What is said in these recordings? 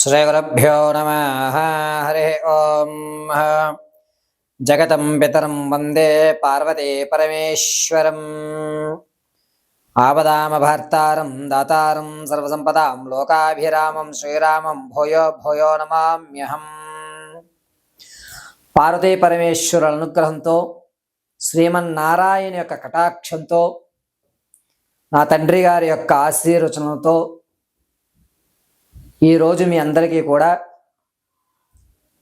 श्रीगुरुभ्यो नमः। हरि ओम। जगतं पितरं वन्दे पार्वती परमेश्वरम्। आपदामभर्तारं दातारं सर्वसम्पदां लोकाभिरामं श्रीरामं भूयो भूयो नमाम्यहम्। పార్వతీ పరమేశ్వరుల అనుగ్రహంతో శ్రీమన్నారాయణ యొక్క కటాక్షంతో నా తండ్రి గారి యొక్క ఆశీర్వచనంతో ఈరోజు మీ అందరికీ కూడా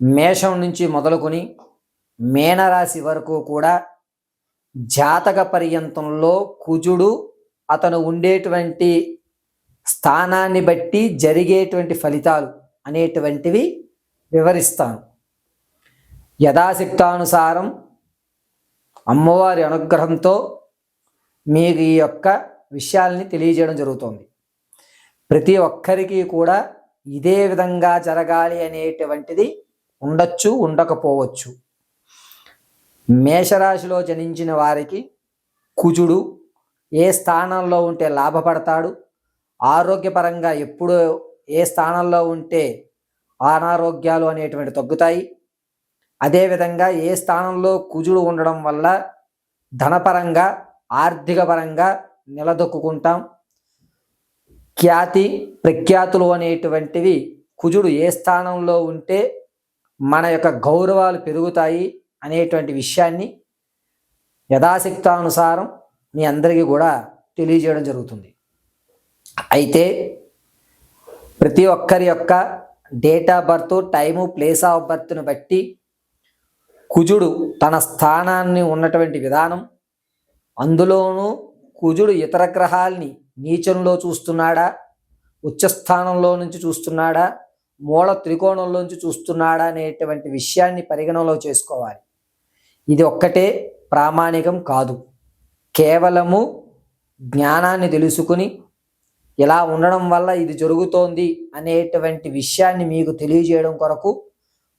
మేషం నుంచి మొదలుకొని మీనరాశి వరకు కూడా జాతక పర్యంతంలో కుజుడు అతను ఉండేటువంటి స్థానాన్ని బట్టి జరిగేటువంటి ఫలితాలు అనేటువంటివి వివరిస్తాను. యథాశక్తానుసారం అమ్మవారి అనుగ్రహంతో మీకు ఈ యొక్క విషయాల్ని తెలియజేయడం జరుగుతుంది. ప్రతి ఒక్కరికి కూడా ఇదే విధంగా జరగాలి అనేటువంటిది ఉండొచ్చు, ఉండకపోవచ్చు. మేషరాశిలో జనించిన వారికి కుజుడు ఏ స్థానంలో ఉంటే లాభపడతాడు, ఆరోగ్యపరంగా ఎప్పుడు ఏ స్థానంలో ఉంటే అనారోగ్యాలు అనేటువంటి తగ్గుతాయి. అదేవిధంగా ఏ స్థానంలో కుజుడు ఉండడం వల్ల ధనపరంగా ఆర్థిక పరంగా నిలదొక్కుంటాం. ఖ్యాతి ప్రఖ్యాతులు అనేటువంటివి కుజుడు ఏ స్థానంలో ఉంటే మన యొక్క గౌరవాలు పెరుగుతాయి అనేటువంటి విషయాన్ని యథాశక్తానుసారం మీ అందరికీ కూడా తెలియజేయడం జరుగుతుంది. అయితే ప్రతి ఒక్కరి యొక్క date of birth, time, place of బర్త్ను బట్టి కుజుడు తన స్థానాన్ని ఉన్నటువంటి విధానం, అందులోనూ కుజుడు ఇతర గ్రహాల్ని నీచంలో చూస్తున్నాడా, ఉచ్చస్థానంలో నుంచి చూస్తున్నాడా, మూల త్రికోణంలో నుంచి చూస్తున్నాడా అనేటువంటి విషయాన్ని పరిగణనలో చేసుకోవాలి. ఇది ఒక్కటే ప్రామాణికం కాదు. కేవలము జ్ఞానాన్ని తెలుసుకుని ఇలా ఉండడం వల్ల ఇది జరుగుతోంది అనేటువంటి విషయాన్ని మీకు తెలియజేయడం కొరకు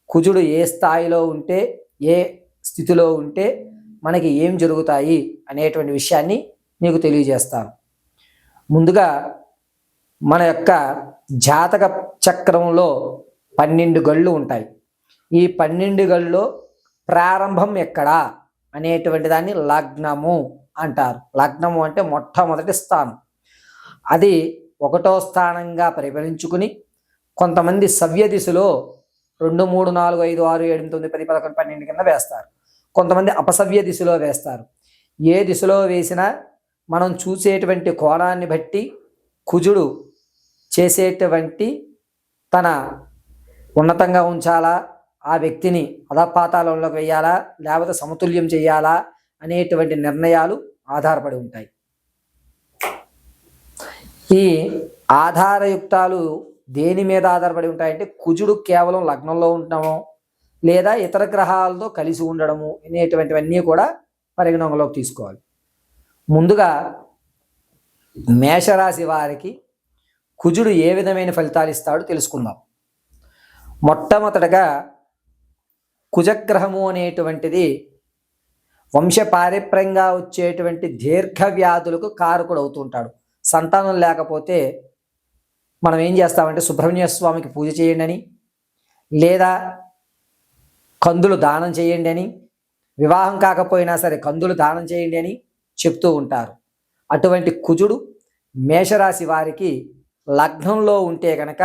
కుజుడు ఏ స్థాయిలో ఉంటే, ఏ స్థితిలో ఉంటే మనకి ఏం జరుగుతాయి అనేటువంటి విషయాన్ని మీకు తెలియజేస్తాను. ముందుగా మన యొక్క జాతక చక్రంలో 12 గళ్ళు ఉంటాయి. ఈ 12 గళ్ళలో ప్రారంభం ఎక్కడా అనేటువంటి దాన్ని లగ్నము అంటారు. లగ్నము అంటే మొట్టమొదటి స్థానం. అది 1వ స్థానంగా పరిగణించుకుని కొంతమంది సవ్య దిశలో 2, 3, 4, 5, 6, 7, 9, 10, 11, 12 కింద వేస్తారు. కొంతమంది అపసవ్య దిశలో వేస్తారు. ఏ దిశలో వేసినా మనం చూసేటువంటి కోణాన్ని బట్టి కుజుడు చేసేటువంటి తన ఉన్నతంగా ఉంచాలా, ఆ వ్యక్తిని అధపాతాళంలోకి వేయాలా, లేకపోతే సమతుల్యం చేయాలా అనేటువంటి నిర్ణయాలు ఆధారపడి ఉంటాయి. ఈ ఆధారయుక్తాలు దేని మీద ఆధారపడి ఉంటాయంటే కుజుడు కేవలం లగ్నంలో ఉండడము లేదా ఇతర గ్రహాలతో కలిసి ఉండడము అనేటువంటివన్నీ కూడా పరిగణనలోకి తీసుకోవాలి. ముందుగా మేషరాశి వారికి కుజుడు ఏ విధమైన ఫలితాలు ఇస్తాడో తెలుసుకుందాం. మొట్టమొదటగా కుజగ్రహము అనేటువంటిది వంశపారిప్రంగా వచ్చేటువంటి దీర్ఘ వ్యాధులకు కారకుడు అవుతుంటాడు. సంతానం లేకపోతే మనం ఏం చేస్తామంటే సుబ్రహ్మణ్య స్వామికి పూజ చేయండి అని, లేదా కందులు దానం చేయండి అని, వివాహం కాకపోయినా సరే కందులు దానం చేయండి అని చెప్తూ ఉంటారు. అటువంటి కుజుడు మేషరాశి వారికి లగ్నంలో ఉంటే కనుక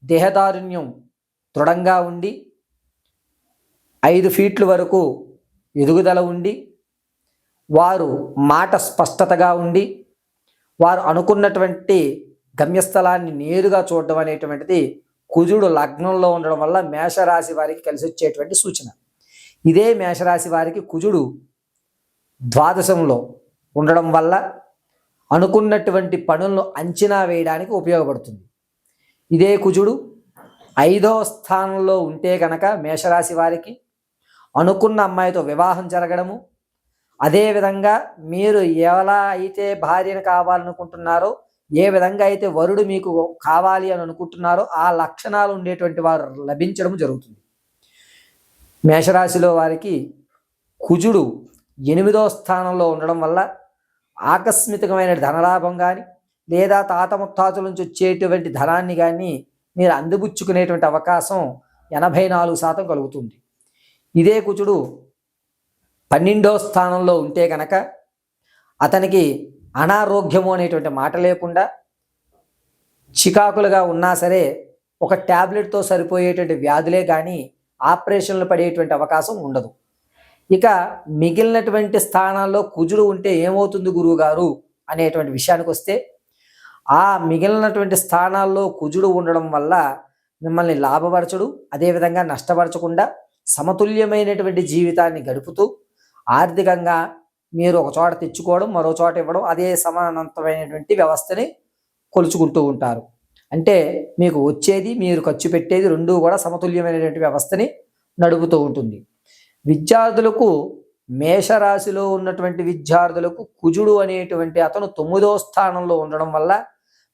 దేహదారుణ్యం దృఢంగా ఉండి 5 ఫీట్ల వరకు ఎదుగుదల ఉండి, వారు మాట స్పష్టతగా ఉండి, వారు అనుకున్నటువంటి గమ్యస్థలాన్ని నేరుగా చూడడం అనేటువంటిది కుజుడు లగ్నంలో ఉండడం వల్ల మేషరాశి వారికి కలిసి వచ్చేటువంటి సూచన. ఇదే మేషరాశి వారికి కుజుడు ద్వాదశంలో ఉండడం వల్ల అనుకున్నటువంటి పనులను అంచనా వేయడానికి ఉపయోగపడుతుంది. ఇదే కుజుడు 5వ స్థానంలో ఉంటే కనుక మేషరాశి వారికి అనుకున్న అమ్మాయితో వివాహం జరగడము, అదేవిధంగా మీరు ఎలా అయితే భార్యను కావాలనుకుంటున్నారో, ఏ విధంగా అయితే వరుడు మీకు కావాలి అని అనుకుంటున్నారో ఆ లక్షణాలు ఉండేటువంటి వారు లభించడం జరుగుతుంది. మేషరాశిలో వారికి కుజుడు 8వ స్థానంలో ఉండడం వల్ల ఆకస్మికమైన ధనలాభం కానీ లేదా తాత ముత్తాతల నుంచి వచ్చేటువంటి ధనాన్ని కానీ మీరు అందిపుచ్చుకునేటువంటి అవకాశం 84% కలుగుతుంది. ఇదే కుజుడు 12వ స్థానంలో ఉంటే కనుక అతనికి అనారోగ్యము అనేటువంటి మాట లేకుండా చికాకులుగా ఉన్నా సరే ఒక ట్యాబ్లెట్తో సరిపోయేటువంటి వ్యాధులే కానీ ఆపరేషన్లు పడేటువంటి అవకాశం ఉండదు. ఇక మిగిలినటువంటి స్థానాల్లో కుజుడు ఉంటే ఏమవుతుంది గురువుగారు అనేటువంటి విషయానికి వస్తే, ఆ మిగిలినటువంటి స్థానాల్లో కుజుడు ఉండడం వల్ల మిమ్మల్ని లాభపరచడు, అదేవిధంగా నష్టపరచకుండా సమతుల్యమైనటువంటి జీవితాన్ని గడుపుతూ ఆర్థికంగా మీరు ఒక చోట తెచ్చుకోవడం, మరో చోట ఇవ్వడం, అదే సమానంతమైనటువంటి వ్యవస్థని కొలుచుకుంటూ ఉంటారు. అంటే మీకు వచ్చేది మీరు ఖర్చు పెట్టేది రెండూ కూడా సమతుల్యమైనటువంటి వ్యవస్థని నడుపుతూ ఉంటుంది. విద్యార్థులకు మేషరాశిలో ఉన్నటువంటి విద్యార్థులకు కుజుడు అనేటువంటి అతను 9వ స్థానంలో ఉండడం వల్ల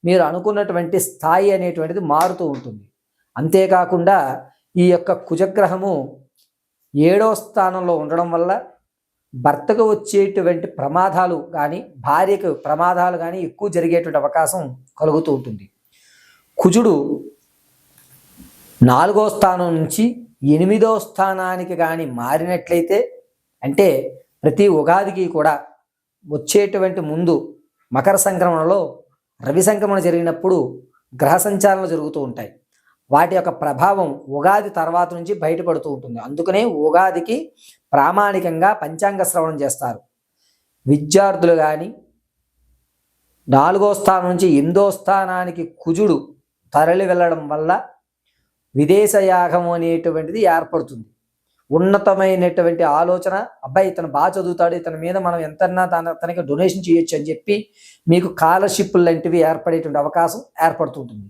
మీరు అనుకున్నటువంటి స్థాయి అనేటువంటిది మారుతూ ఉంటుంది. అంతేకాకుండా ఈ యొక్క కుజగ్రహము 7వ స్థానంలో ఉండడం వల్ల భర్తకు వచ్చేటువంటి ప్రమాదాలు కానీ భార్యకు ప్రమాదాలు కానీ ఎక్కువ జరిగేటువంటి అవకాశం కలుగుతూ ఉంటుంది. కుజుడు 4వ స్థానం నుంచి 8వ స్థానానికి కానీ మారినట్లయితే, అంటే ప్రతి ఉగాదికి కూడా వచ్చేటువంటి ముందు మకర సంక్రమణలో రవి సంక్రమణ జరిగినప్పుడు గ్రహ సంచారణలు జరుగుతూ ఉంటాయి. వాటి యొక్క ప్రభావం ఉగాది తర్వాత నుంచి బయటపడుతూ ఉంటుంది. అందుకనే ఉగాదికి ప్రామాణికంగా పంచాంగ శ్రవణం చేస్తారు. విద్యార్థులు కానీ 4వ స్థానం నుంచి 8వ స్థానానికి కుజుడు తరలి వెళ్ళడం వల్ల విదేశయాగం అనేటువంటిది ఏర్పడుతుంది. ఉన్నతమైనటువంటి ఆలోచన, అబ్బాయి ఇతను బాగా చదువుతాడు, ఇతని మీద మనం ఎంతన్నా తనకి డొనేషన్ చేయొచ్చు అని చెప్పి మీకు స్కాలర్షిప్లు లాంటివి ఏర్పడేటువంటి అవకాశం ఏర్పడుతుంటుంది.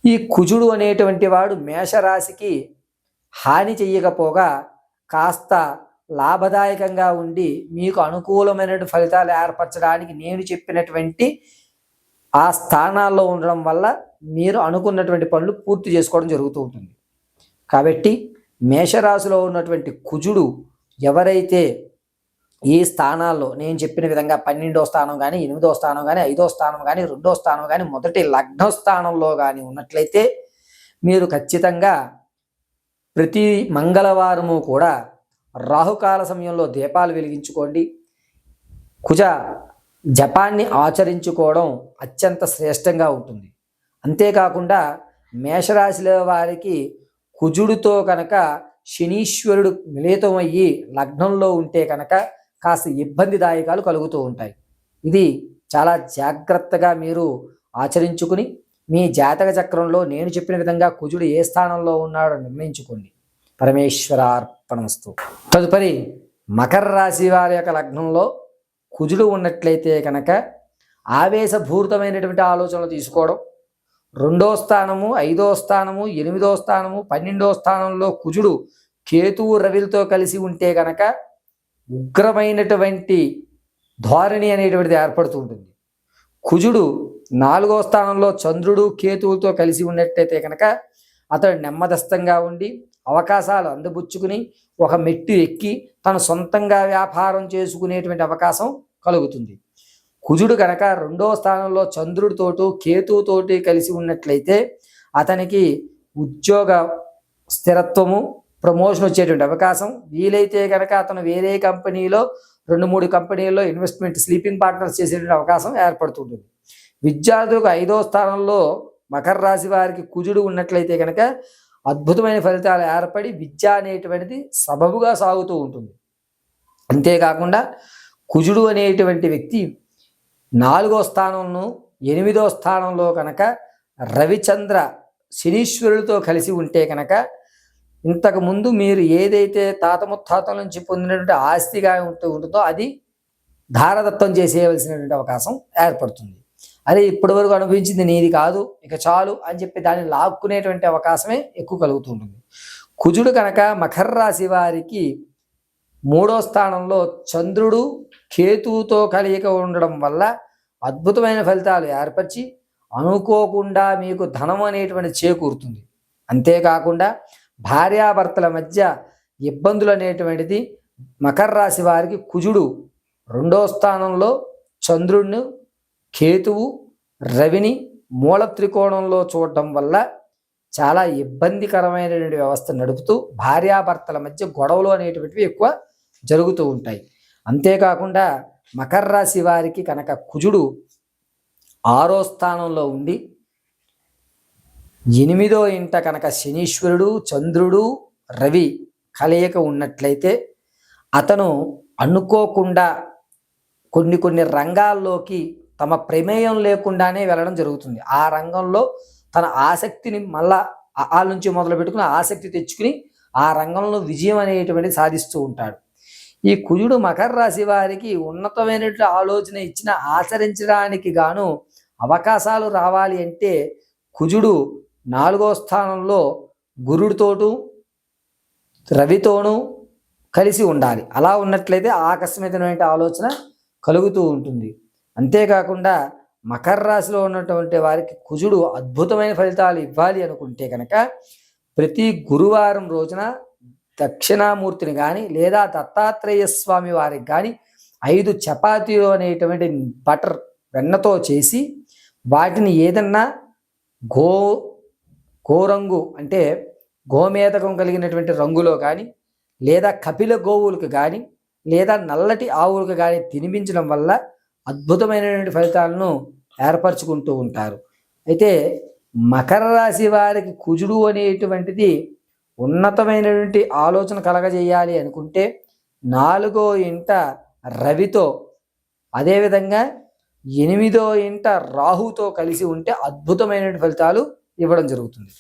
ఈ కుజుడు అనేటువంటి వాడు మేషరాశికి హాని చెయ్యకపోగా కాస్త లాభదాయకంగా ఉండి మీకు అనుకూలమైనటువంటి ఫలితాలు ఏర్పరచడానికి నేను చెప్పినటువంటి ఆ స్థానాల్లో ఉండడం వల్ల మీరు అనుకున్నటువంటి పనులు పూర్తి చేసుకోవడం జరుగుతూ ఉంటుంది. కాబట్టి మేషరాశిలో ఉన్నటువంటి కుజుడు ఎవరైతే ఈ స్థానాల్లో నేను చెప్పిన విధంగా 12వ స్థానం కానీ 8వ స్థానం కానీ 5వ స్థానం కానీ 2వ స్థానం కానీ మొదటి లగ్న స్థానంలో కానీ ఉన్నట్లయితే మీరు ఖచ్చితంగా ప్రతి మంగళవారము కూడా రాహుకాల సమయంలో దీపాలు వెలిగించుకోండి. కుజ జపాన్ని ఆచరించుకోవడం అత్యంత శ్రేష్టంగా ఉంటుంది. అంతేకాకుండా మేషరాశిలో వారికి కుజుడితో కనుక శనీశ్వరుడు మిళితమయ్యి లగ్నంలో ఉంటే కనుక కాస్త ఇబ్బందిదాయకాలు కలుగుతూ ఉంటాయి. ఇది చాలా జాగ్రత్తగా మీరు ఆచరించుకుని మీ జాతక చక్రంలో నేను చెప్పిన విధంగా కుజుడు ఏ స్థానంలో ఉన్నాడో నిర్ణయించుకోండి. పరమేశ్వరార్పణమస్తు. తదుపరి మకర రాశి వారి యొక్క లగ్నంలో కుజుడు ఉన్నట్లయితే కనుక ఆవేశపూరితమైనటువంటి ఆలోచనలు తీసుకోవడం, 2వ స్థానము 5వ స్థానము 8వ స్థానము 12వ స్థానంలో కుజుడు కేతువు రవిలతో కలిసి ఉంటే కనుక ఉగ్రమైనటువంటి ధోరణి అనేటువంటిది ఏర్పడుతూ ఉంటుంది. కుజుడు 4వ స్థానంలో చంద్రుడు కేతువులతో కలిసి ఉన్నట్లయితే కనుక అతడు నెమ్మదస్తంగా ఉండి అవకాశాలు అందిపుచ్చుకుని ఒక మెట్టు ఎక్కి తను సొంతంగా వ్యాపారం చేసుకునేటువంటి అవకాశం కలుగుతుంది. కుజుడు కనుక 2వ స్థానంలో చంద్రుడితోటి కేతువుతోటి కలిసి ఉన్నట్లయితే అతనికి ఉద్యోగ స్థిరత్వము, ప్రమోషన్ వచ్చేటువంటి అవకాశం, వీలైతే కనుక అతను వేరే కంపెనీలో 2-3 కంపెనీల్లో ఇన్వెస్ట్మెంట్ స్లీపింగ్ పార్ట్నర్స్ చేసేటువంటి అవకాశం ఏర్పడుతుంటుంది. విద్యార్థులకు 5వ స్థానంలో మకర రాశి వారికి కుజుడు ఉన్నట్లయితే కనుక అద్భుతమైన ఫలితాలు ఏర్పడి విద్య అనేటువంటిది సబబుగా సాగుతూ ఉంటుంది. అంతేకాకుండా కుజుడు అనేటువంటి వ్యక్తి 4వ స్థానంలో 8వ స్థానంలో కనుక రవిచంద్ర శనీశ్వరుడితో కలిసి ఉంటే కనుక ఇంతకుముందు మీరు ఏదైతే తాత ముత్తాతల నుంచి పొందినటువంటి ఆస్తిగా ఉంటుందో అది ధారదత్తం చేసేయవలసినటువంటి అవకాశం ఏర్పడుతుంది. అదే ఇప్పటి వరకు అనుభవించింది నీది కాదు, ఇక చాలు అని చెప్పి దాన్ని లాక్కునేటువంటి అవకాశమే ఎక్కువ కలుగుతూ ఉంటుంది. కుజుడు కనుక మకర రాశి వారికి 3వ స్థానంలో చంద్రుడు కేతువుతో కలియక ఉండడం వల్ల అద్భుతమైన ఫలితాలు ఏర్పరిచి అనుకోకుండా మీకు ధనం అనేటువంటి చేకూరుతుంది. అంతేకాకుండా భార్యాభర్తల మధ్య ఇబ్బందులు అనేటువంటిది మకర రాశి వారికి కుజుడు 2వ స్థానంలో చంద్రుడిని కేతువు రవిని మూల త్రికోణంలో చూడటం వల్ల చాలా ఇబ్బందికరమైనటువంటి వ్యవస్థ నడుపుతూ భార్యాభర్తల మధ్య గొడవలు అనేటువంటివి ఎక్కువ జరుగుతూ ఉంటాయి. అంతేకాకుండా మకర రాశి వారికి కనుక కుజుడు 6వ స్థానంలో ఉండి 8వ ఇంట కనుక శనీశ్వరుడు, చంద్రుడు, రవి కలయిక ఉన్నట్లయితే అతను అనుకోకుండా కొన్ని రంగాల్లోకి తమ ప్రమేయం లేకుండానే వెళ్ళడం జరుగుతుంది. ఆ రంగంలో తన ఆసక్తిని మళ్ళా ఆ నుంచి మొదలు పెట్టుకుని ఆసక్తి తెచ్చుకుని ఆ రంగంలో విజయం అనేటువంటిది సాధిస్తూ ఉంటాడు. ఈ కుజుడు మకర రాశి వారికి ఉన్నతమైనటువంటి ఆలోచన ఇచ్చిన ఆచరించడానికి గాను అవకాశాలు రావాలి అంటే కుజుడు 4వ స్థానంలో గురుడితోటూ రవితోనూ కలిసి ఉండాలి. అలా ఉన్నట్లయితే ఆకస్మికమైన ఆలోచన కలుగుతూ ఉంటుంది. అంతేకాకుండా మకర రాశిలో ఉన్నటువంటి వారికి కుజుడు అద్భుతమైన ఫలితాలు ఇవ్వాలి అనుకుంటే కనుక ప్రతి గురువారం రోజున దక్షిణామూర్తిని కానీ లేదా దత్తాత్రేయ స్వామి వారికి కానీ 5 చపాతీలు అనేటువంటి బటర్ వెన్నతో చేసి వాటిని ఏదన్నా గోరంగు అంటే గోమేతకం కలిగినటువంటి రంగులో కానీ లేదా కపిల గోవులకు కానీ లేదా నల్లటి ఆవులకు కానీ తినిపించడం వల్ల అద్భుతమైనటువంటి ఫలితాలను ఏర్పరచుకుంటూ ఉంటారు. అయితే మకర రాశి వారికి కుజుడు అనేటువంటిది ఉన్నతమైనటువంటి ఆలోచన కలగజేయాలి అనుకుంటే 4వ ఇంట రవితో అదేవిధంగా 8వ ఇంట రాహుతో కలిసి ఉంటే అద్భుతమైనటువంటి ఫలితాలు ఇవ్వడం జరుగుతుంది.